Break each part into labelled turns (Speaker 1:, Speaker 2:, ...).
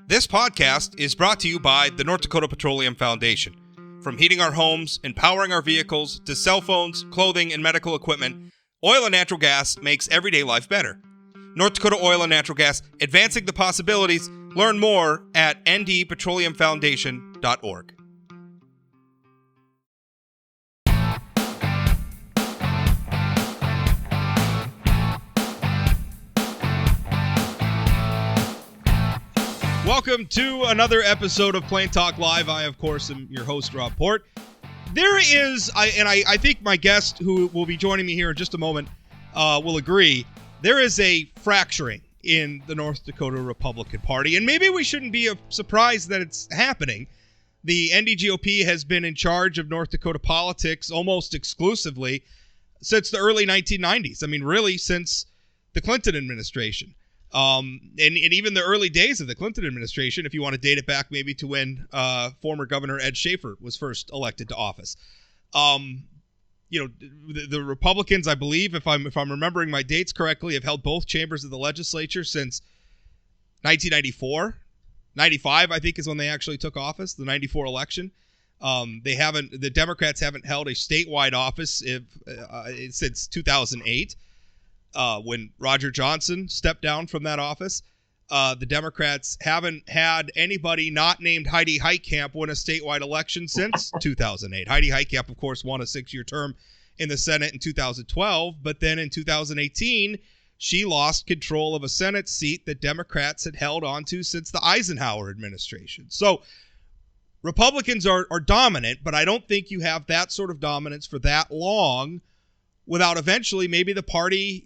Speaker 1: This podcast is brought to you by the North Dakota Petroleum Foundation. From heating our homes and powering our vehicles to cell phones, clothing, and medical equipment, oil and natural gas makes everyday life better. North Dakota Oil and Natural Gas, advancing the possibilities. Learn more at ndpetroleumfoundation.org. Welcome to another episode of Plain Talk Live. I, of course, am your host, Rob Port. There is, I think my guest who will be joining me here in just a moment will agree, there is a fracturing in the North Dakota Republican Party, and maybe we shouldn't be surprised that it's happening. The NDGOP has been in charge of North Dakota politics almost exclusively since the early 1990s. I mean, really since the Clinton administration. And even the early days of the Clinton administration, if you want to date it back maybe to when former Governor Ed Schaefer was first elected to office. The Republicans, I believe, if I'm remembering my dates correctly, have held both chambers of the legislature since 1994. 95, I think, is when they actually took office, the 94 election. The Democrats haven't held a statewide office since 2008. When Roger Johnson stepped down from that office. The Democrats haven't had anybody not named Heidi Heitkamp win a statewide election since 2008. Heidi Heitkamp, of course, won a 6-year term in the Senate in 2012, but then in 2018, she lost control of a Senate seat that Democrats had held onto since the Eisenhower administration. So Republicans are dominant, but I don't think you have that sort of dominance for that long without eventually maybe the party,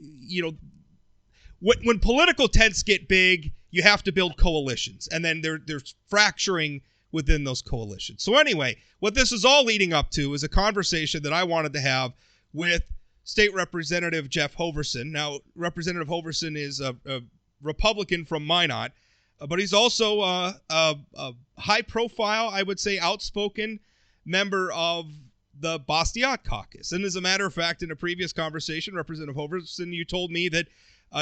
Speaker 1: when political tents get big, you have to build coalitions, and then there's fracturing within those coalitions. So anyway, what this is all leading up to is a conversation that I wanted to have with State Representative Jeff Hoverson. Now, Representative Hoverson is a Republican from Minot, but he's also a high-profile, I would say, outspoken member of the Bastiat Caucus. And as a matter of fact, in a previous conversation, Representative Hoverson, you told me that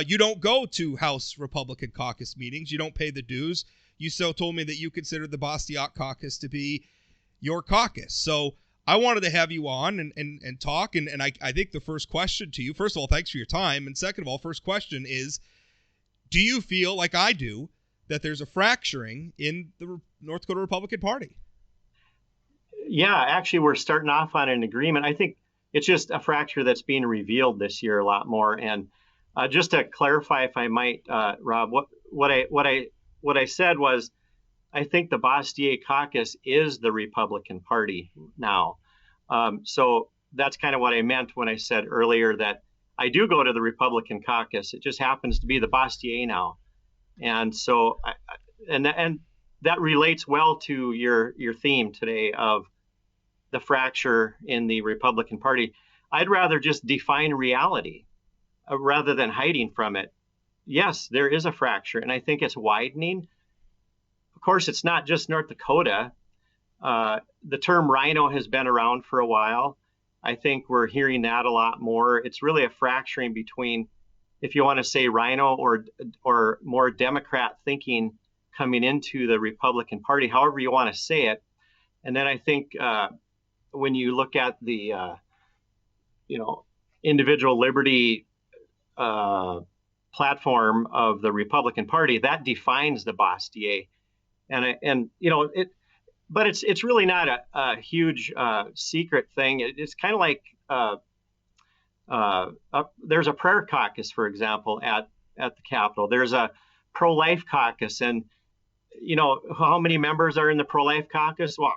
Speaker 1: you don't go to House Republican Caucus meetings. You don't pay the dues. You still told me that you consider the Bastiat Caucus to be your caucus. So I wanted to have you on and talk. And I think the first question to you, first of all, thanks for your time. And second of all, first question is, do you feel like I do that there's a fracturing in the North Dakota Republican Party?
Speaker 2: Yeah, actually, we're starting off on an agreement. I think it's just a fracture that's being revealed this year a lot more. And just to clarify, if I might, Rob, what I said was, I think the Bastiat Caucus is the Republican Party now. So that's kind of what I meant when I said earlier that I do go to the Republican Caucus. It just happens to be the Bastiat now, and so and that relates well to your theme today of the fracture in the Republican Party. I'd rather just define reality rather than hiding from it. Yes, there is a fracture, and I think it's widening. Of course, it's not just North Dakota. The term rhino has been around for a while. I think we're hearing that a lot more. It's really a fracturing between, if you want to say rhino or more Democrat thinking coming into the Republican Party, however you want to say it. And then I think when you look at the, individual liberty platform of the Republican Party, that defines the Bastiat. But it's really not a huge secret thing. It's kind of like there's a prayer caucus, for example, at the Capitol. There's a pro-life caucus, and how many members are in the pro-life caucus? Well,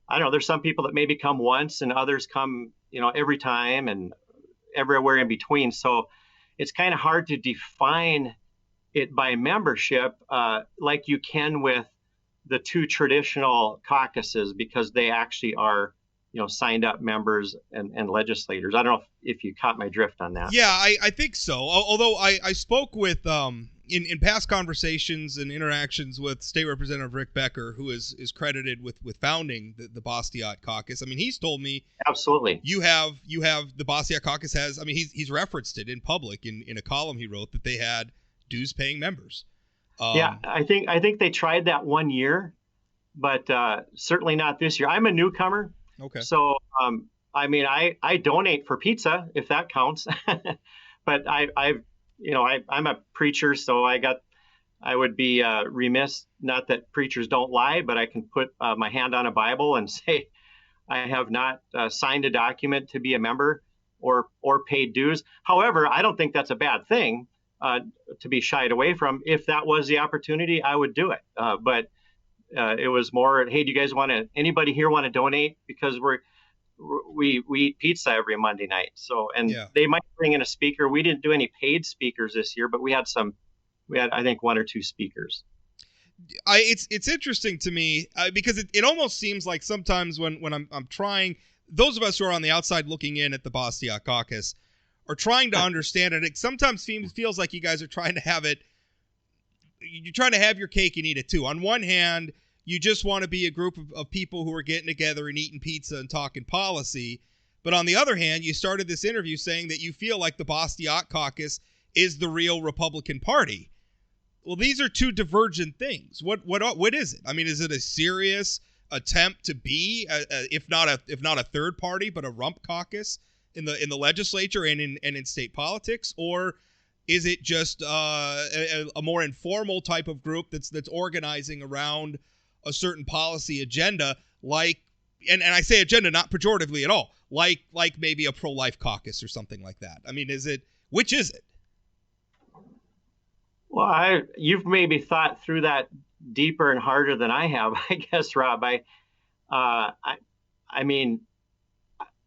Speaker 2: I don't know. There's some people that maybe come once and others come, every time and everywhere in between. So it's kind of hard to define it by membership like you can with the two traditional caucuses, because they actually are, signed up members and legislators. I don't know if you caught my drift on that.
Speaker 1: Yeah, I think so. Although I spoke with in past conversations and interactions with State Representative Rick Becker, who is credited with founding the Bastiat Caucus. I mean, he's told me
Speaker 2: absolutely
Speaker 1: you have the Bastiat Caucus has. I mean, he's referenced it in public in a column he wrote that they had dues paying members.
Speaker 2: Yeah, I think they tried that 1 year, but certainly not this year. I'm a newcomer,
Speaker 1: Okay.
Speaker 2: so I mean, I donate for pizza if that counts. But I'm a preacher, so I would be remiss, not that preachers don't lie, but I can put my hand on a Bible and say I have not signed a document to be a member or paid dues. However, I don't think that's a bad thing to be shied away from. If that was the opportunity, I would do it. But it was more, hey, do you guys anybody here want to donate? Because we eat pizza every Monday night. So, and they might bring in a speaker. We didn't do any paid speakers this year, but we had I think 1 or 2 speakers.
Speaker 1: It's interesting to me because it almost seems like sometimes when I'm trying, those of us who are on the outside looking in at the Bastiat Caucus are trying to understand it. It sometimes feels like you guys are trying to have you're trying to have your cake and eat it too. On one hand, you just want to be a group of people who are getting together and eating pizza and talking policy. But on the other hand, you started this interview saying that you feel like the Bastiat Caucus is the real Republican Party. Well, these are two divergent things. What is it? I mean, is it a serious attempt to be, if not a third party, but a rump caucus in the legislature and in state politics, or is it just a more informal type of group that's organizing around a certain policy agenda, like, and I say agenda not pejoratively at all, like maybe a pro-life caucus or something like that? I mean, which is it?
Speaker 2: Well, you've maybe thought through that deeper and harder than I have, I guess, Rob. I mean,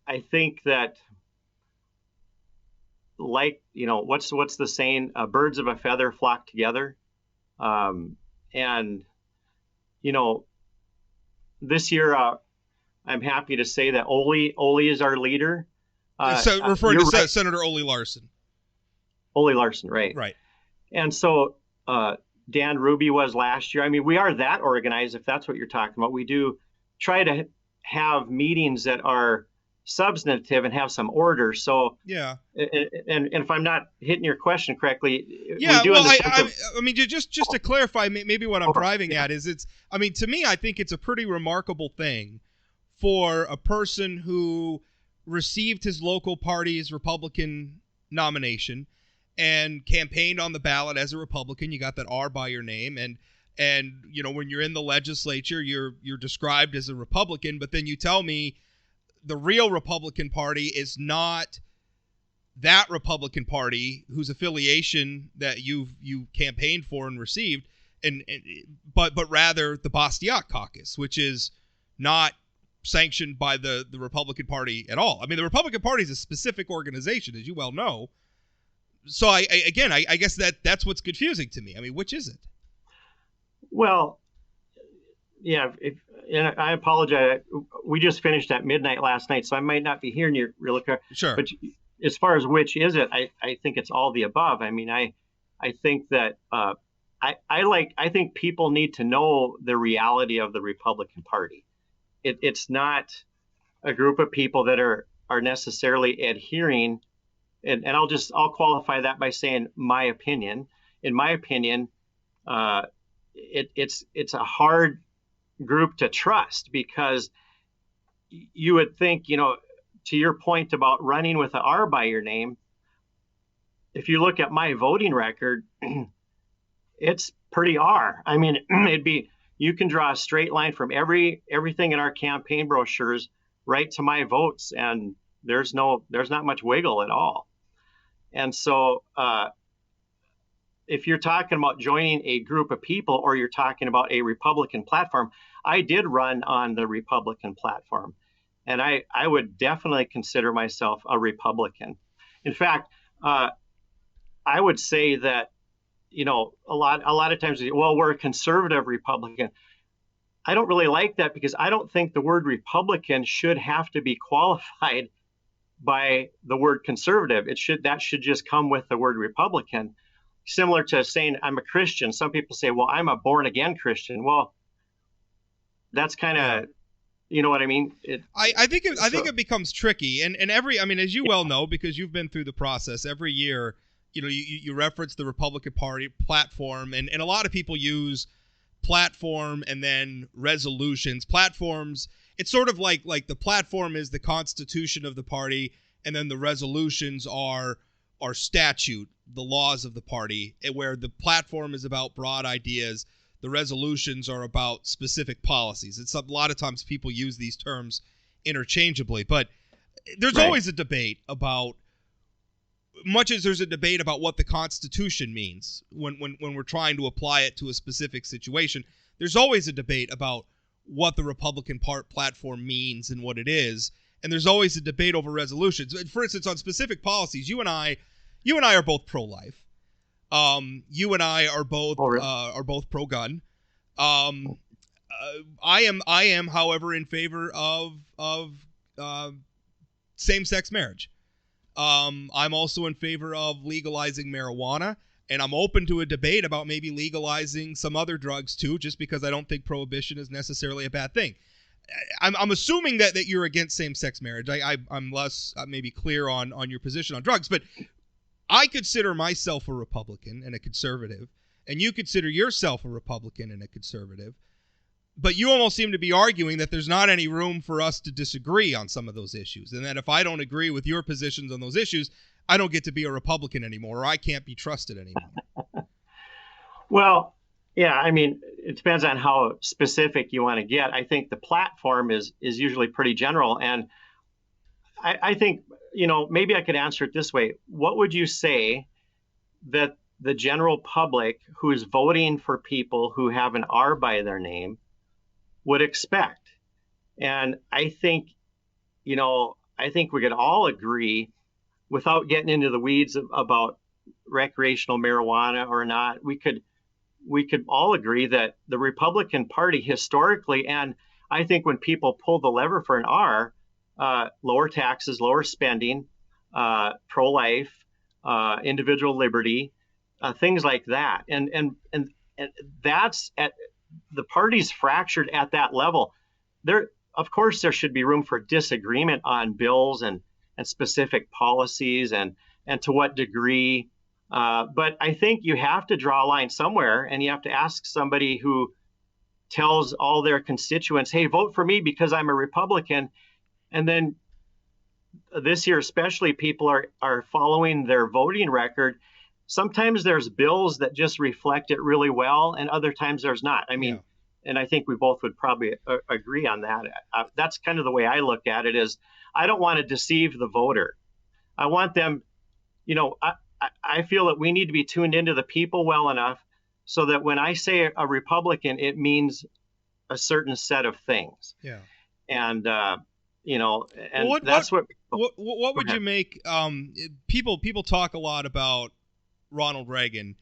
Speaker 2: I think that, like, what's the saying? Birds of a feather flock together. And this year, I'm happy to say that Ole is our leader.
Speaker 1: So referring to Senator Ole Larson.
Speaker 2: Ole Larson, right?
Speaker 1: Right.
Speaker 2: And so Dan Ruby was last year. I mean, we are that organized, if that's what you're talking about. We do try to have meetings that are substantive and have some order. So
Speaker 1: yeah.
Speaker 2: And if I'm not hitting your question correctly,
Speaker 1: yeah. Well, I mean, just to clarify, maybe what I'm driving at is I mean, to me, I think it's a pretty remarkable thing for a person who received his local party's Republican nomination and campaigned on the ballot as a Republican. You got that R by your name, and when you're in the legislature, you're described as a Republican, but then you tell me the real Republican Party is not that Republican Party whose affiliation that you campaigned for and received, but rather the Bastiat Caucus, which is not sanctioned by the Republican Party at all. I mean, the Republican Party is a specific organization, as you well know. So I guess that's what's confusing to me. I mean, which is it?
Speaker 2: Well, yeah. And I apologize. We just finished at midnight last night, so I might not be hearing you really clear.
Speaker 1: Sure.
Speaker 2: But as far as which is it, I think it's all the above. I mean, I think that I think people need to know the reality of the Republican Party. It's not a group of people that are necessarily adhering. And I'll qualify that by saying my opinion. In my opinion, it's a hard group to trust, because you would think, to your point about running with an R by your name, if you look at my voting record, it's pretty R. I mean, you can draw a straight line from everything in our campaign brochures right to my votes, and there's not much wiggle at all. And so if you're talking about joining a group of people, or you're talking about a Republican platform, I did run on the Republican platform, and I would definitely consider myself a Republican. In fact, I would say that, a lot of times, well, we're a conservative Republican. I don't really like that, because I don't think the word Republican should have to be qualified by the word conservative. That should just come with the word Republican. Similar to saying I'm a Christian. Some people say, well, I'm a born again Christian. Well, that's kind of, you know what I mean?
Speaker 1: I think it becomes tricky. And as you well know, because you've been through the process, every year you reference the Republican Party platform, and a lot of people use platform and then resolutions. Platforms, it's sort of like the platform is the constitution of the party, and then the resolutions are statute, the laws of the party, where the platform is about broad ideas, the resolutions are about specific policies. It's a lot of times people use these terms interchangeably, but there's always a debate about, much as there's a debate about what the Constitution means when we're trying to apply it to a specific situation, there's always a debate about what the Republican platform means and what it is, and there's always a debate over resolutions. For instance, on specific policies, you and I are both pro-life. You and I are both pro-gun. I am, however, in favor of same-sex marriage. I'm also in favor of legalizing marijuana, and I'm open to a debate about maybe legalizing some other drugs too, just because I don't think prohibition is necessarily a bad thing. I'm assuming that you're against same-sex marriage. I'm less maybe clear on your position on drugs, but I consider myself a Republican and a conservative, and you consider yourself a Republican and a conservative. But you almost seem to be arguing that there's not any room for us to disagree on some of those issues, and that if I don't agree with your positions on those issues, I don't get to be a Republican anymore, or I can't be trusted anymore.
Speaker 2: Well, yeah, I mean, it depends on how specific you want to get. I think the platform is usually pretty general, and I think, maybe I could answer it this way. What would you say that the general public who is voting for people who have an R by their name would expect? And I think we could all agree, without getting into the weeds about recreational marijuana or not, we could all agree that the Republican Party historically, and I think when people pull the lever for an R, lower taxes, lower spending, pro-life, individual liberty, things like that, and that's at the party's fractured at that level. Of course, there should be room for disagreement on bills and specific policies and to what degree. But I think you have to draw a line somewhere, and you have to ask somebody who tells all their constituents, hey, vote for me because I'm a Republican. And then this year, especially, people are following their voting record. Sometimes there's bills that just reflect it really well, and other times there's not. I mean, and I think we both would probably agree on that. That's kind of the way I look at it, is I don't want to deceive the voter. I want them, I feel that we need to be tuned into the people well enough so that when I say a Republican, it means a certain set of things.
Speaker 1: Yeah.
Speaker 2: And,
Speaker 1: that's what would you make? People talk a lot about Ronald Reagan,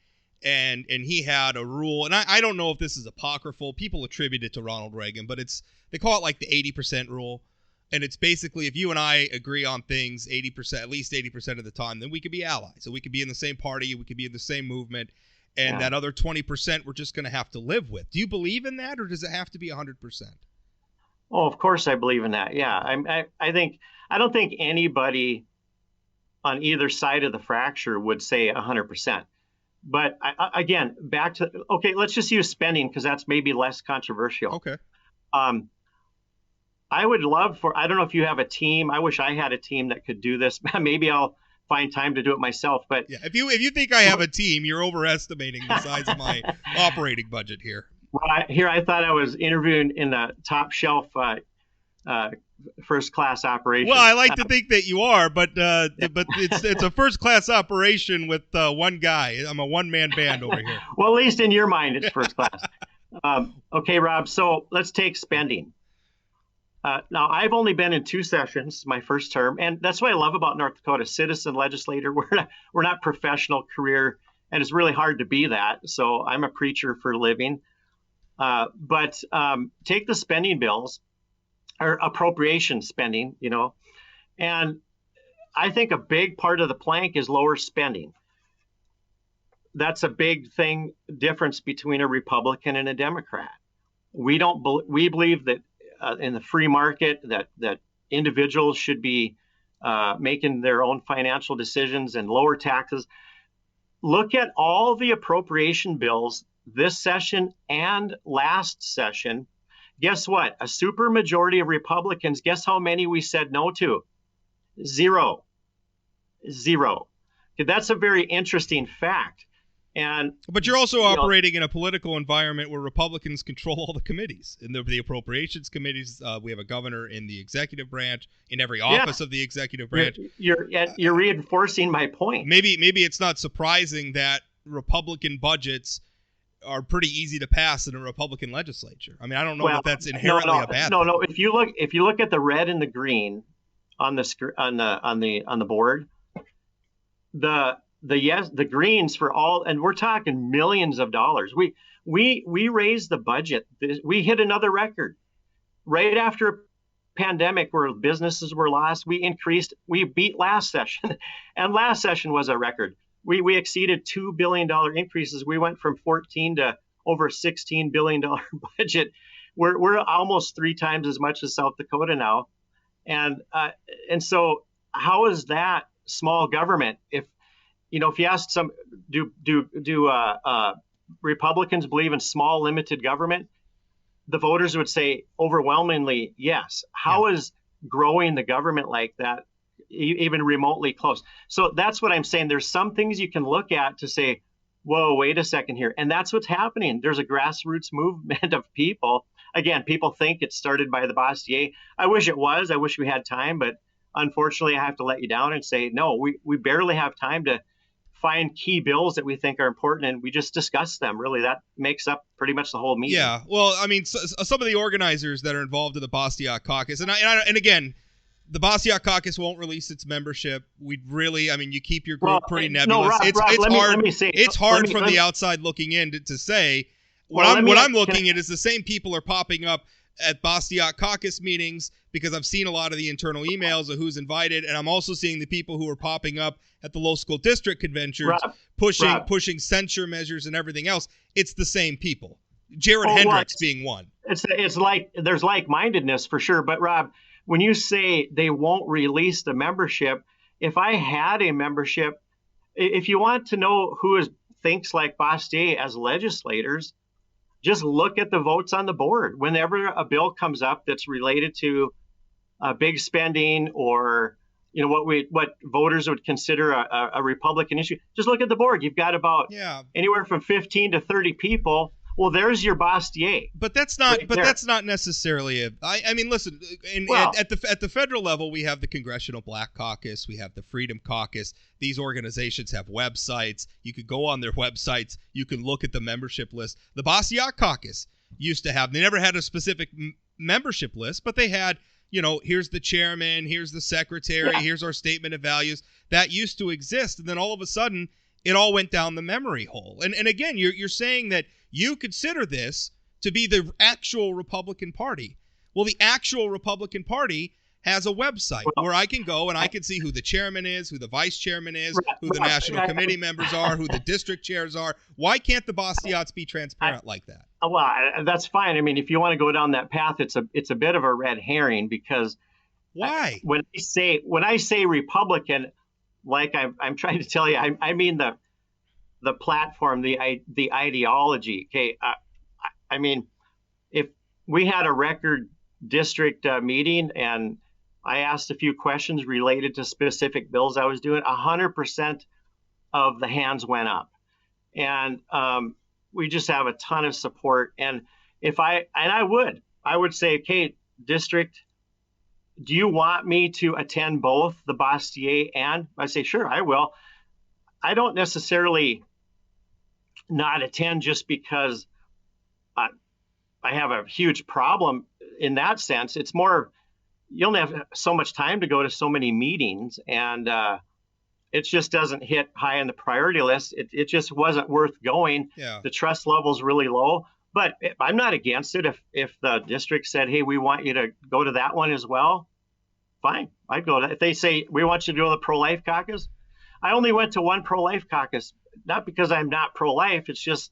Speaker 1: and he had a rule, and I don't know if this is apocryphal. People attribute it to Ronald Reagan, but they call it like the 80% rule, and it's basically, if you and I agree on things 80%, at least 80% of the time, then we could be allies. So we could be in the same party, we could be in the same movement, and that other 20% we're just going to have to live with. Do you believe in that, or does it have to be 100%?
Speaker 2: Oh, of course I believe in that. Yeah, I don't think anybody on either side of the fracture would say 100%. But again, back to, let's just use spending because that's maybe less controversial.
Speaker 1: Okay.
Speaker 2: I would love I don't know if you have a team. I wish I had a team that could do this. Maybe I'll find time to do it myself. But
Speaker 1: yeah, if you think I have a team, you're overestimating the size of my operating budget here.
Speaker 2: Well, I thought I was interviewing in a top shelf first class operation.
Speaker 1: Well, I like to think that you are, but it's a first class operation with one guy. I'm a one man band over here.
Speaker 2: Well, at least in your mind, it's first class. Okay, Rob. So let's take spending. Now, I've only been in 2 sessions, my first term, and that's what I love about North Dakota. Citizen legislator. We're not professional career, and it's really hard to be that. So I'm a preacher for a living. But take the spending bills or appropriation spending, and I think a big part of the plank is lower spending. That's a big difference between a Republican and a Democrat. We believe that in the free market that individuals should be making their own financial decisions and lower taxes. look at all the appropriation bills this session and last session. Guess what? A supermajority of Republicans, guess how many we said no to? Zero. Okay, that's a very interesting fact.
Speaker 1: But you're also operating in a political environment where Republicans control all the committees. In the appropriations committees, we have a governor in the executive branch, in every office of the executive branch.
Speaker 2: You're reinforcing my point.
Speaker 1: Maybe it's not surprising that Republican budgets are pretty easy to pass in a Republican legislature. I mean, I don't know if that's inherently a bad thing.
Speaker 2: No. If you look at the red and the green on the board, the greens for all, and we're talking millions of dollars. We raised the budget. We hit another record right after a pandemic where businesses were lost. We beat last session, and last session was a record. We exceeded $2 billion increases. We went from 14 to over $16 billion budget. We're almost 3 times as much as South Dakota now, and so how is that small government? If you ask some, do Republicans believe in small, limited government? The voters would say overwhelmingly yes. How is growing the government like that even remotely close? So that's what I'm saying. There's some things you can look at to say, whoa, wait a second here. And that's what's happening. There's a grassroots movement of people. Again, people think it started by the Bastiat. I wish it was. I wish we had time, but unfortunately, I have to let you down and say, no, we barely have time to find key bills that we think are important, and we just discuss them. Really, that makes up pretty much the whole meeting.
Speaker 1: Yeah, well, I mean, some of the organizers that are involved in the Bastiat Caucus, and again, the Bastiat Caucus won't release its membership. You keep your group pretty nebulous.
Speaker 2: Rob,
Speaker 1: it's hard from the outside looking in to say. What I'm looking at is the same people are popping up at Bastiat Caucus meetings because I've seen a lot of the internal emails of who's invited, and I'm also seeing the people who are popping up at the local school district conventions pushing censure measures and everything else. It's the same people. Jared Hendricks being one.
Speaker 2: It's like there's like-mindedness for sure, but Rob, when you say they won't release the membership, if I had a membership, if you want to know who thinks like Bastiat as legislators, just look at the votes on the board. Whenever a bill comes up that's related to big spending or what voters would consider a Republican issue, just look at the board. You've got about anywhere from 15 to 30 people. Well, there's your Bastiat.
Speaker 1: But that's not. That's not necessarily. I mean, listen. At the federal level, we have the Congressional Black Caucus. We have the Freedom Caucus. These organizations have websites. You could go on their websites. You can look at the membership list. The Bastiat Caucus used to have. They never had a specific membership list, but they had. Here's the chairman. Here's the secretary. Here's our statement of values. That used to exist, and then all of a sudden, it all went down the memory hole. And again, you're saying that you consider this to be the actual Republican Party. Well, the actual Republican Party has a website where I can go and I can see who the chairman is, who the vice chairman is, who the national committee members are, who the district chairs are. Why can't the Bastiats be transparent like that?
Speaker 2: Well, that's fine. I mean, if you want to go down that path, it's a bit of a red herring because
Speaker 1: why?
Speaker 2: When I say Republican, like I'm trying to tell you, I mean the platform, the ideology. Okay, I mean, if we had a record district meeting and I asked a few questions related to specific bills I was doing, 100% of the hands went up, and we just have a ton of support. And I would say, okay, district, do you want me to attend both the Bastiat and? I say, sure, I will. I don't necessarily not attend just because I have a huge problem in that sense. It's more, you only have so much time to go to so many meetings, and it just doesn't hit high on the priority list. It just wasn't worth going.
Speaker 1: Yeah.
Speaker 2: The trust level's really low. But I'm not against it. If the district said, hey, we want you to go to that one as well, fine, I'd go to. If they say, we want you to go to the pro-life caucus, I only went to one pro-life caucus, not because I'm not pro-life. It's just,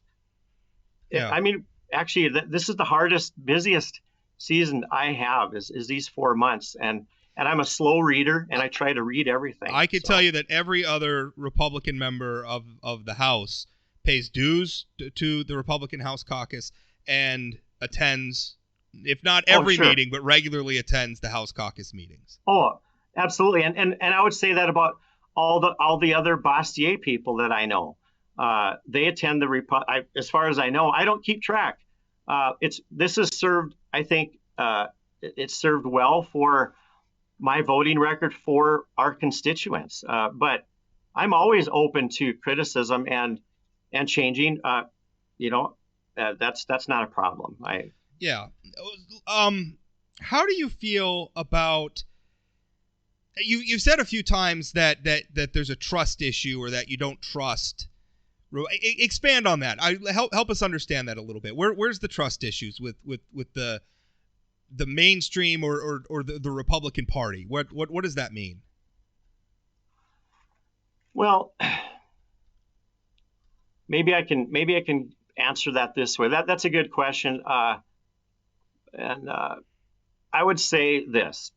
Speaker 2: I mean, actually, this is the hardest, busiest season I have is these 4 months. And and I'm a slow reader, and I try to read everything.
Speaker 1: I can tell you that every other Republican member of the House pays dues to the Republican House Caucus and attends, if not every meeting, but regularly attends the House Caucus meetings.
Speaker 2: Oh, absolutely. And I would say that about all the other Bastiat people that I know. They attend as far as I know. I don't keep track. This has served, I think, it's served well for my voting record for our constituents. But I'm always open to criticism and changing. That's not a problem.
Speaker 1: Yeah. How do you feel about? You've said a few times that there's a trust issue, or that you don't trust. Expand on that. Help us understand that a little bit. Where's the trust issues with the mainstream or the Republican Party? What does that mean?
Speaker 2: Well, maybe I can answer that this way. That's a good question. And I would say this.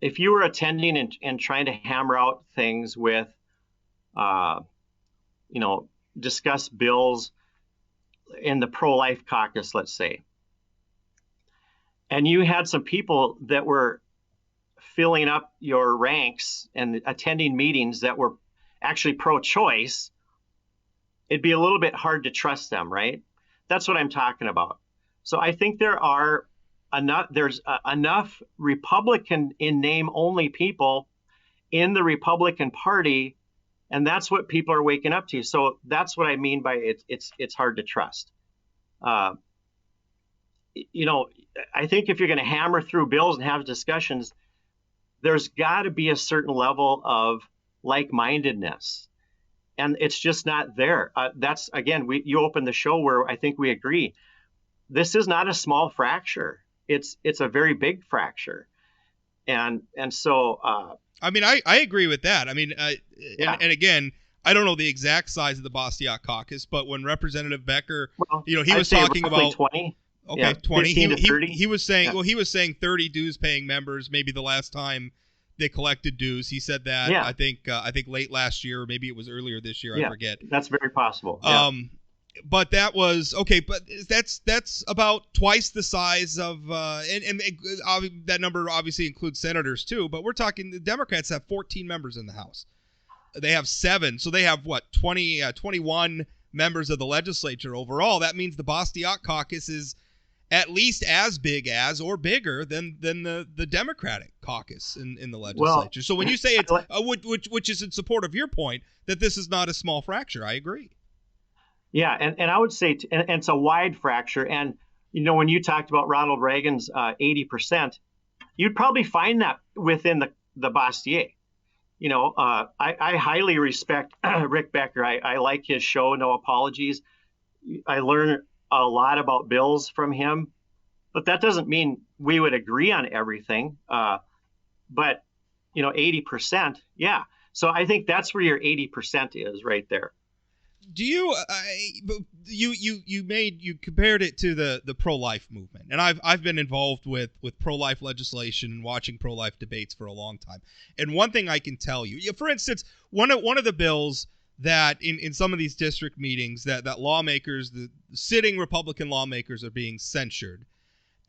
Speaker 2: If you were attending and trying to hammer out things with, discuss bills in the pro-life caucus, let's say, and you had some people that were filling up your ranks and attending meetings that were actually pro-choice, it'd be a little bit hard to trust them, right? That's what I'm talking about. So I think there's enough Republican in name only people in the Republican Party, and that's what people are waking up to. So that's what I mean by it's hard to trust. I think if you're going to hammer through bills and have discussions, there's got to be a certain level of like-mindedness, and it's just not there. That's, again, you opened the show where I think we agree. This is not a small fracture. It's a very big fracture, and so.
Speaker 1: I mean, I agree with that. I mean, and again, I don't know the exact size of the Bastiat Caucus, but when Representative Becker, he was talking about
Speaker 2: 20.
Speaker 1: Okay,
Speaker 2: yeah,
Speaker 1: 20. He was saying,
Speaker 2: yeah.
Speaker 1: He was saying 30 dues-paying members. Maybe the last time they collected dues, he said that.
Speaker 2: Yeah.
Speaker 1: I think late last year, or maybe it was earlier this year.
Speaker 2: Yeah,
Speaker 1: I forget.
Speaker 2: That's very possible. Yeah.
Speaker 1: But that was okay. But that's about twice the size of and that number obviously includes senators too. But we're talking the Democrats have 14 members in the House. They have 7, so they have 21 members of the legislature overall. That means the Bastiat Caucus is at least as big as or bigger than the Democratic caucus in the legislature. So when you say it's which is in support of your point that this is not a small fracture, I agree.
Speaker 2: Yeah, and I would say and it's a wide fracture. And when you talked about Ronald Reagan's 80%, you'd probably find that within the Bastiat. I highly respect Rick Becker. I like his show, No Apologies. I learn a lot about bills from him, but that doesn't mean we would agree on everything. But 80%, yeah. So I think that's where your 80% is right there.
Speaker 1: Do you you compared it to the pro-life movement, and I've been involved with pro-life legislation and watching pro-life debates for a long time. And one thing I can tell you, for instance, one of the bills that in some of these district meetings that lawmakers, the sitting Republican lawmakers, are being censured,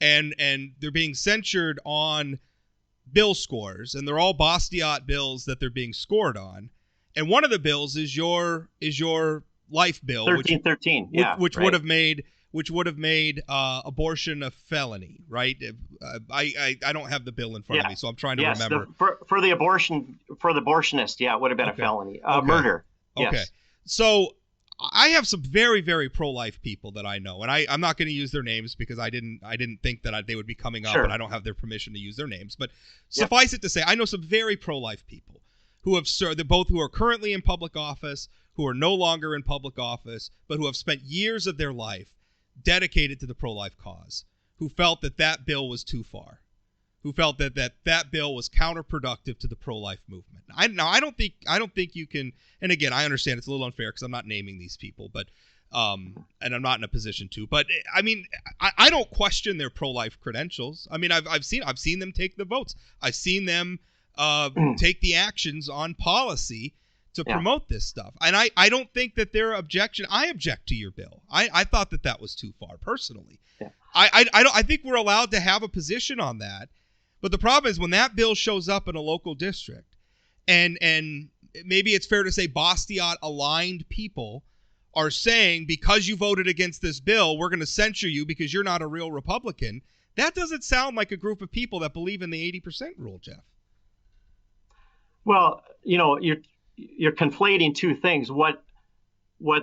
Speaker 1: and they're being censured on bill scores, and they're all Bastiat bills that they're being scored on. And one of the bills is your life bill,
Speaker 2: 1313,
Speaker 1: which would have made abortion a felony, right? I don't have the bill in front of me, so I'm trying to remember.
Speaker 2: For the abortionist, it would have been a felony, murder.
Speaker 1: Okay,
Speaker 2: yes.
Speaker 1: So I have some very, very pro-life people that I know, and I'm not going to use their names because I didn't think that they would be coming up, and I don't have their permission to use their names. But suffice it to say, I know some very pro-life people who have served, both who are currently in public office, who are no longer in public office, but who have spent years of their life dedicated to the pro-life cause, who felt that bill was too far, who felt that bill was counterproductive to the pro-life movement. I don't think you can. And again, I understand it's a little unfair because I'm not naming these people, but And I'm not in a position to. But I mean, I don't question their pro-life credentials. I mean, I've seen them take the votes. I've seen them take the actions on policy to promote this stuff. And I don't think that their objection. I object to your bill. I thought that was too far personally.
Speaker 2: Yeah.
Speaker 1: I think we're allowed to have a position on that. But the problem is when that bill shows up in a local district, and maybe it's fair to say Bastiat aligned people are saying, because you voted against this bill, we're going to censure you because you're not a real Republican. That doesn't sound like a group of people that believe in the 80% rule, Jeff.
Speaker 2: Well, you're conflating two things. What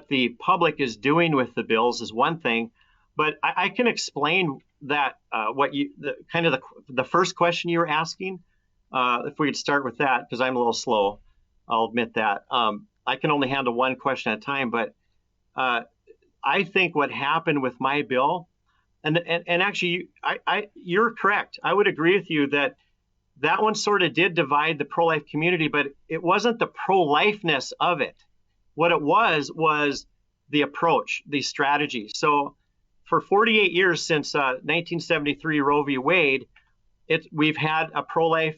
Speaker 2: the public is doing with the bills is one thing, but I can explain that the first question you were asking. If we could start with that, because I'm a little slow, I'll admit that. I can only handle one question at a time, but I think what happened with my bill, and actually, you're correct. I would agree with you that one sort of did divide the pro-life community, but it wasn't the pro-lifeness of it. What it was the approach, the strategy. So for 48 years since 1973 Roe v. Wade, we've had a pro-life,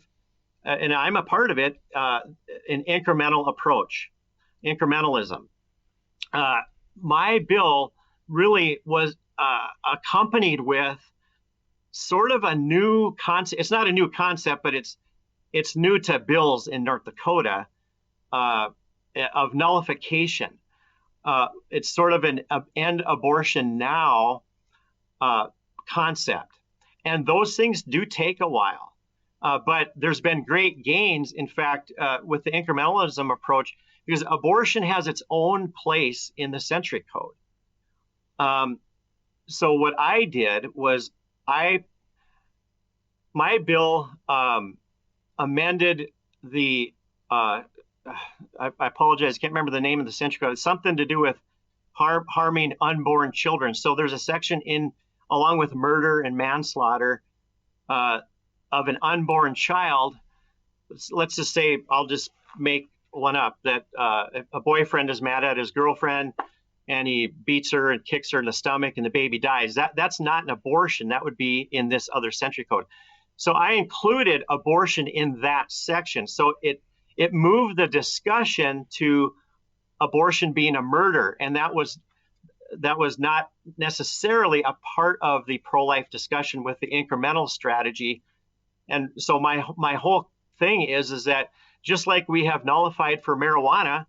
Speaker 2: and I'm a part of it, an incremental approach, incrementalism. My bill really was accompanied with sort of a new concept. It's not a new concept, but it's new to bills in North Dakota, of nullification. It's sort of an end abortion now concept. And those things do take a while. But there's been great gains, in fact, with the incrementalism approach, because abortion has its own place in the Century Code. So what I did was my bill amended the, I apologize, I can't remember the name of the Century Code. It's something to do with harming unborn children. So there's a section along with murder and manslaughter, of an unborn child. Let's just say, I'll just make one up, that if a boyfriend is mad at his girlfriend and he beats her and kicks her in the stomach and the baby dies, that's not an abortion. That would be in this other Century Code. So I included abortion in that section. So it moved the discussion to abortion being a murder, and that was not necessarily a part of the pro-life discussion with the incremental strategy. And so my whole thing is that just like we have nullified for marijuana,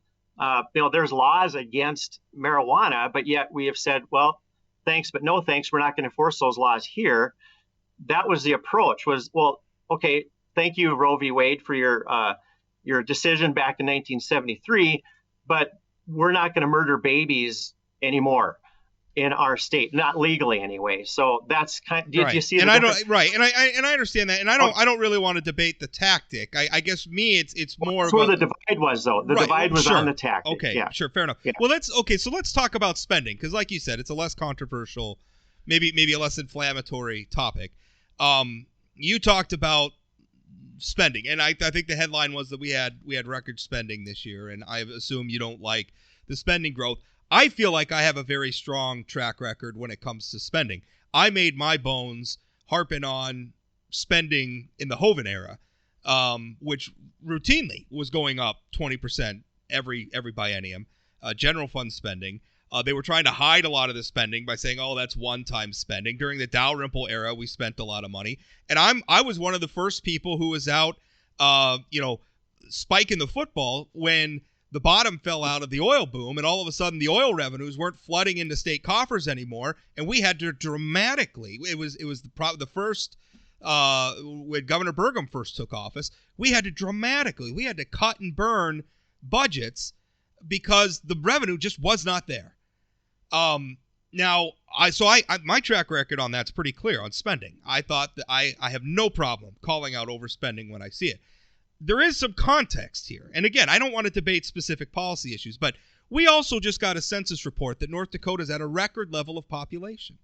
Speaker 2: there's laws against marijuana, but yet we have said, well, thanks, but no thanks. We're not going to enforce those laws here. That was the approach. Was, well, okay, thank you, Roe v. Wade, for your decision back in 1973, but we're not going to murder babies anymore in our state, not legally anyway. So that's kind. Did you see? And I
Speaker 1: don't and I understand that, and I don't really want to debate the tactic. I guess it's more.
Speaker 2: That's where the divide was, though. The divide was on the tactic.
Speaker 1: Okay,
Speaker 2: yeah.
Speaker 1: Sure, fair enough. Yeah. Well, so let's talk about spending, because, like you said, it's a less controversial, maybe a less inflammatory topic. You talked about spending, and I think the headline was that we had record spending this year, and I assume you don't like the spending growth. I feel like I have a very strong track record when it comes to spending. I made my bones harping on spending in the Hoeven era, which routinely was going up 20% every biennium, general fund spending. They were trying to hide a lot of the spending by saying, oh, that's one-time spending. During the Dalrymple era, we spent a lot of money. And I was one of the first people who was out, spiking the football when the bottom fell out of the oil boom, and all of a sudden the oil revenues weren't flooding into state coffers anymore, and we had to dramatically. It was the first when Governor Burgum first took office. We had to cut and burn budgets because the revenue just was not there. Now, my track record on that's pretty clear on spending. I thought that I have no problem calling out overspending when I see it. There is some context here. And again, I don't want to debate specific policy issues, but we also just got a census report that North Dakota is at a record level of population.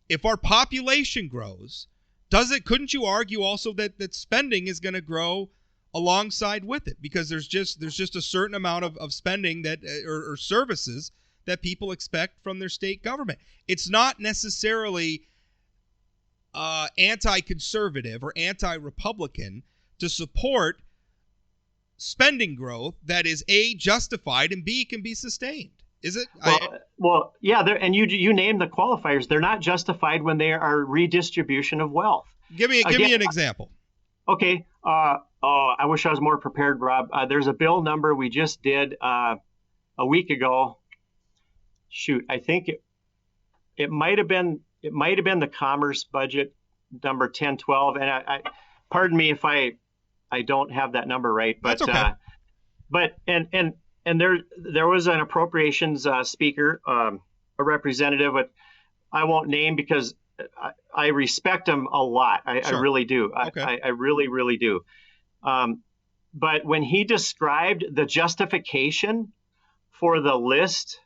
Speaker 1: If our population grows, couldn't you argue also that spending is going to grow alongside with it? Because there's just a certain amount of spending that or services that people expect from their state government. It's not necessarily anti-conservative or anti-Republican to support spending growth that is A, justified, and B, can be sustained. Is it?
Speaker 2: Well, yeah. And you named the qualifiers. They're not justified when they are redistribution of wealth.
Speaker 1: Give me an example.
Speaker 2: Okay. I wish I was more prepared, Rob. There's a bill number we just did a week ago. Shoot, I think it might have been the commerce budget number 1012. And I pardon me if I don't have that number right, but
Speaker 1: that's okay.
Speaker 2: And there was an appropriations speaker, a representative, but I won't name because I respect him a lot.
Speaker 1: Sure.
Speaker 2: I really do.
Speaker 1: Okay.
Speaker 2: I really, really do. But when he described the justification for the list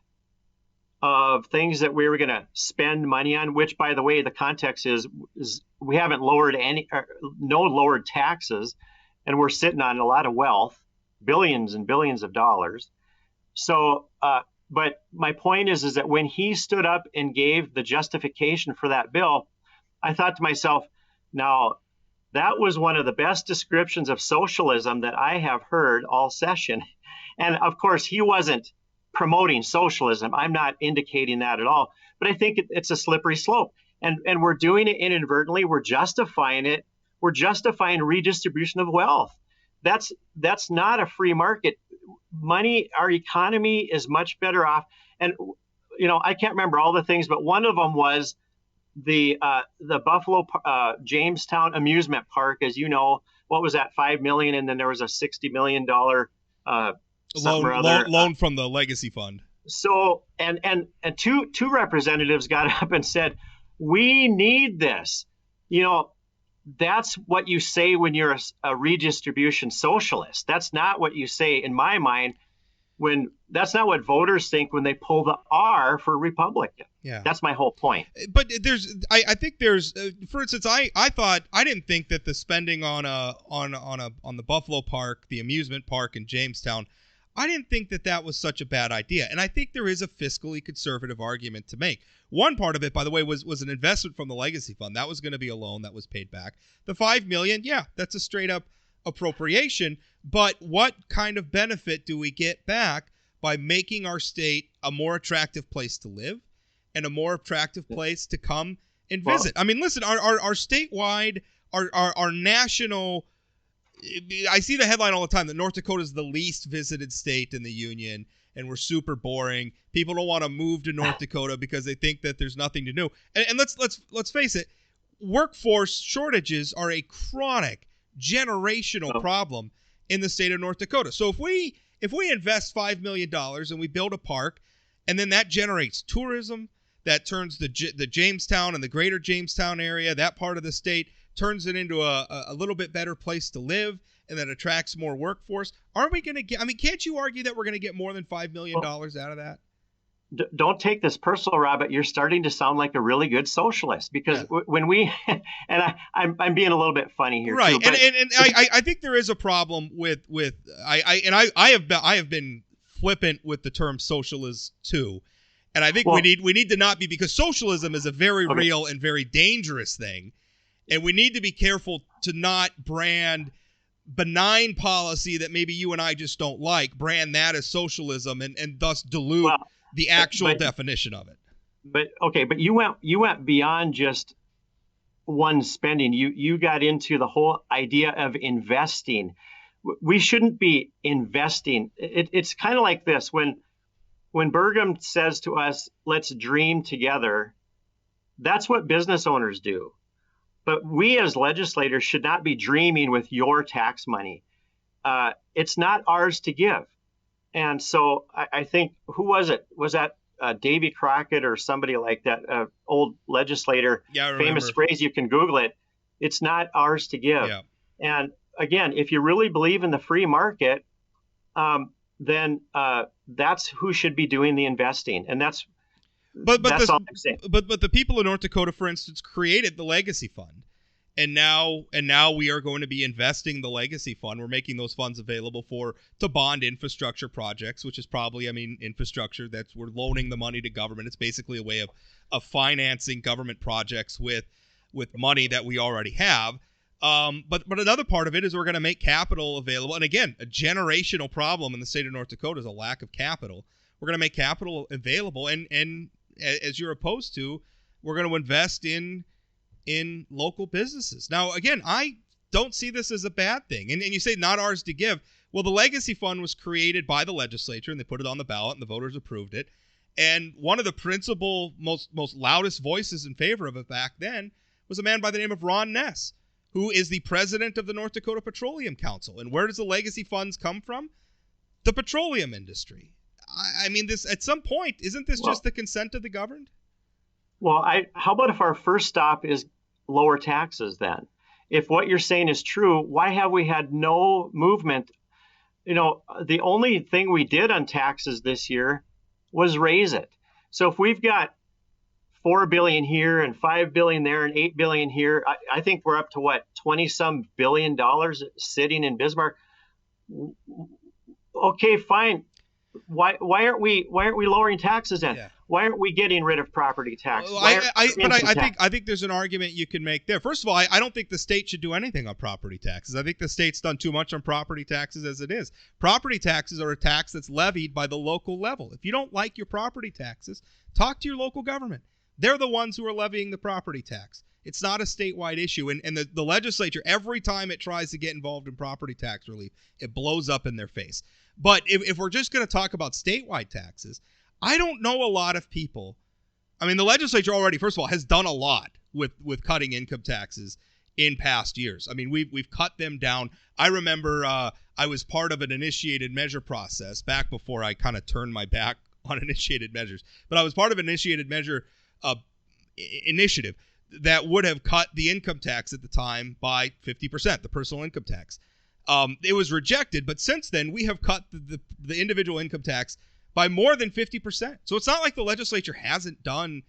Speaker 2: of things that we were going to spend money on, which, by the way, the context is we haven't lowered no lowered taxes, and we're sitting on a lot of wealth, billions and billions of dollars. So, but my point is that when he stood up and gave the justification for that bill, I thought to myself, now that was one of the best descriptions of socialism that I have heard all session. And of course, he wasn't promoting socialism. I'm not indicating that at all, but I think it's a slippery slope, and we're doing it inadvertently. We're justifying it. We're justifying redistribution of wealth. That's not a free market. Money, our economy is much better off. And I can't remember all the things, but one of them was the Buffalo Jamestown amusement park. As you know, what was that, $5 million, and then there was a $60 million
Speaker 1: loan from the legacy fund. So
Speaker 2: and two representatives got up and said, we need this. That's what you say when you're a redistribution socialist. That's not what you say, in my mind, that's not what voters think when they pull the R for Republican.
Speaker 1: Yeah.
Speaker 2: That's my whole point.
Speaker 1: But I think there's, for instance, I didn't think that the spending on the Buffalo Park, the amusement park in Jamestown, I didn't think that was such a bad idea. And I think there is a fiscally conservative argument to make. One part of it, by the way, was an investment from the legacy fund. That was going to be a loan that was paid back. The $5 million, yeah, that's a straight up appropriation. But what kind of benefit do we get back by making our state a more attractive place to live and a more attractive place to come and visit? I mean, listen, our statewide, our national, I see the headline all the time that North Dakota is the least visited state in the union, and we're super boring. People don't want to move to North Dakota because they think that there's nothing to do. And let's face it, workforce shortages are a chronic, generational problem in the state of North Dakota. So if we invest $5 million and we build a park, and then that generates tourism, that turns the Jamestown and the greater Jamestown area, that part of the state, turns it into a little bit better place to live, and that attracts more workforce. Aren't we going to get, can't you argue that we're going to get more than $5 million out of that?
Speaker 2: Don't take this personal, Robert. You're starting to sound like a really good socialist, because when we, and I'm being a little bit funny here,
Speaker 1: right?
Speaker 2: Too, but,
Speaker 1: and I think there is a problem with I have been flippant with the term socialist too, and I think we need to not be, because socialism is a very real and very dangerous thing, and we need to be careful to not brand benign policy that maybe you and I just don't like, brand that as socialism, and thus dilute the actual definition of it.
Speaker 2: But you went beyond just one spending. You got into the whole idea of investing. We shouldn't be investing. It's kind of like this. When Burgum says to us, let's dream together, that's what business owners do. But we as legislators should not be dreaming with your tax money. It's not ours to give. And so I think, who was it? Was that Davy Crockett or somebody like that, old legislator?
Speaker 1: Yeah, I remember.
Speaker 2: Famous phrase, you can Google it. It's not ours to give. Yeah. And again, if you really believe in the free market, then that's who should be doing the investing. And that's all I'm saying.
Speaker 1: But the people of North Dakota, for instance, created the legacy fund. And now we are going to be investing the legacy fund. We're making those funds available to bond infrastructure projects, which is probably, infrastructure we're loaning the money to government. It's basically a way of financing government projects with money that we already have. But another part of it is we're going to make capital available. And again, a generational problem in the state of North Dakota is a lack of capital. We're going to make capital available, and as you're opposed to, we're going to invest in local businesses. Now, again, I don't see this as a bad thing. And you say not ours to give. Well, the legacy fund was created by the legislature, and they put it on the ballot, and the voters approved it. And one of the principal, most loudest voices in favor of it back then was a man by the name of Ron Ness, who is the president of the North Dakota Petroleum Council. And where does the legacy funds come from? The petroleum industry. This at some point, isn't this just the consent of the governed?
Speaker 2: Well, how about if our first stop is lower taxes then? If what you're saying is true, why have we had no movement? The only thing we did on taxes this year was raise it. So if we've got $4 billion here and $5 billion there and $8 billion here, I think we're up to what, 20-some billion dollars sitting in Bismarck. Okay, fine. Why aren't we lowering taxes then? Yeah. Why aren't we getting rid of property tax?
Speaker 1: I think there's an argument you can make there. First of all, I don't think the state should do anything on property taxes. I think the state's done too much on property taxes as it is. Property taxes are a tax that's levied by the local level. If you don't like your property taxes, talk to your local government. They're the ones who are levying the property tax. It's not a statewide issue. And the legislature, every time it tries to get involved in property tax relief, it blows up in their face. But if we're just going to talk about statewide taxes, I don't know a lot of people. The legislature already, first of all, has done a lot with cutting income taxes in past years. We've cut them down. I remember I was part of an initiated measure process back before I kind of turned my back on initiated measures. But I was part of an initiated measure initiative that would have cut the income tax at the time by 50%, the personal income tax. It was rejected, but since then we have cut the individual income tax by more than 50%. So it's not like the legislature hasn't done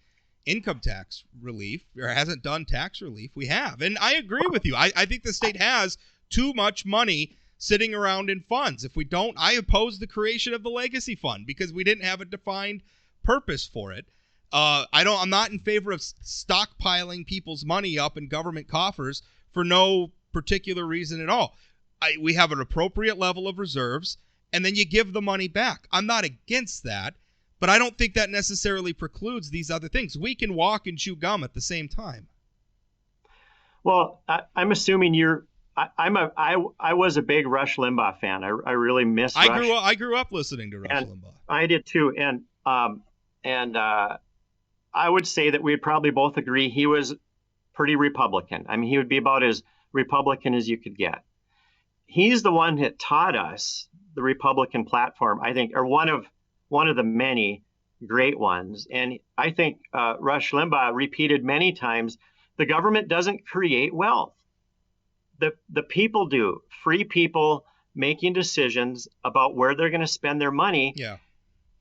Speaker 1: income tax relief or hasn't done tax relief. We have. And I agree with you. I think the state has too much money sitting around in funds. If we don't, I oppose the creation of the legacy fund because we didn't have a defined purpose for it. I'm not in favor of stockpiling people's money up in government coffers for no particular reason at all. We have an appropriate level of reserves, and then you give the money back. I'm not against that, but I don't think that necessarily precludes these other things. We can walk and chew gum at the same time.
Speaker 2: Well, I'm assuming I was a big Rush Limbaugh fan. I really miss Rush.
Speaker 1: I grew up listening to Rush Limbaugh.
Speaker 2: I did too, and I would say that we'd probably both agree he was pretty Republican. He would be about as Republican as you could get. He's the one that taught us the Republican platform, I think, or one of the many great ones. And I think Rush Limbaugh repeated many times, the government doesn't create wealth. The people do. Free people making decisions about where they're going to spend their money.
Speaker 1: Yeah.